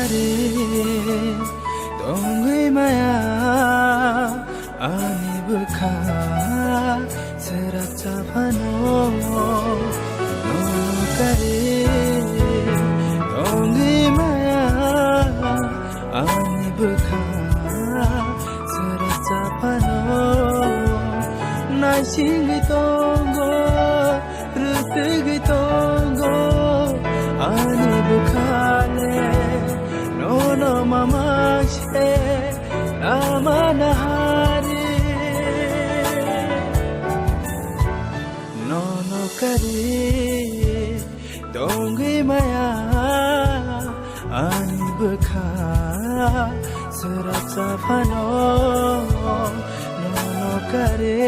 kare dongui maya ani bukha seracha phano nono kare dongui maya ani bukha seracha phano nai singi tongo rutugi tongo ani bukhale nono mama she amanahari nono kare dongui maya ani bukha seracha phano nono kare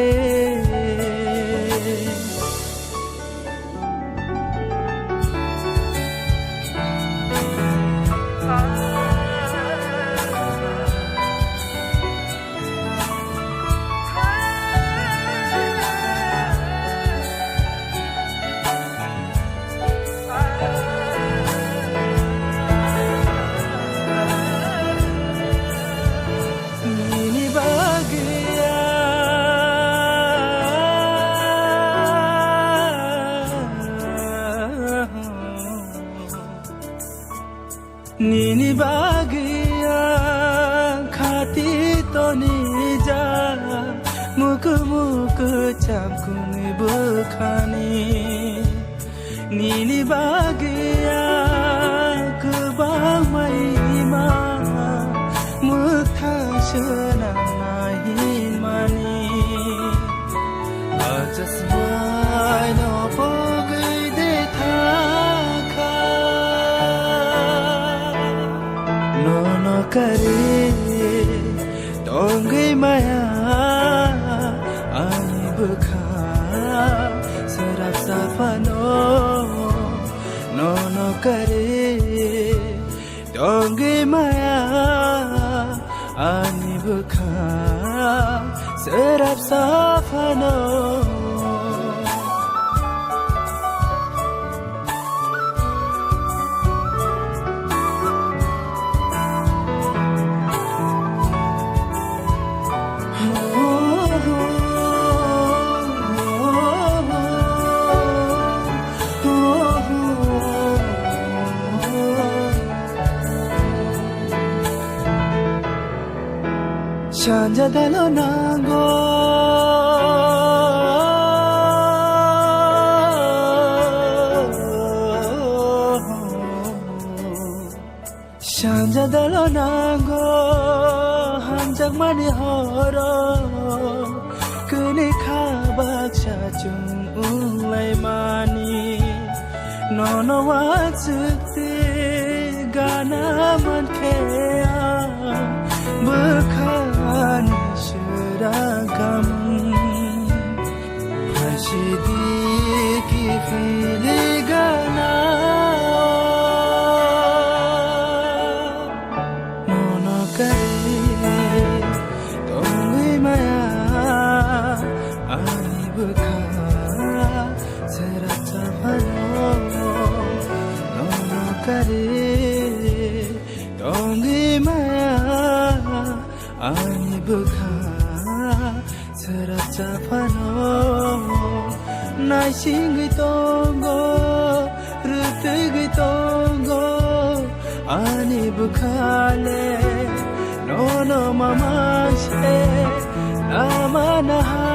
Nini bagia khati to nija muku muku chamkung bukhani Nini bagia kubang maima mukha shana nahin mani Ajas mai no pogai de thaka nono kare dongui maya ani bukha seracha phano nono kare dongui maya ani bukha seracha phano Shanja dalo nango Shanja dalo nango hanjak mani horo kuni khabak shachung ulai mani nono watsukte gana man kea bukan seragam Hashidi filigana nono kare dongui maya ani bukha seracha phano nono kare dongui maya ani bukha seracha phano nai singi tongo rutugi tongo ani bukhale nono mama she amanahari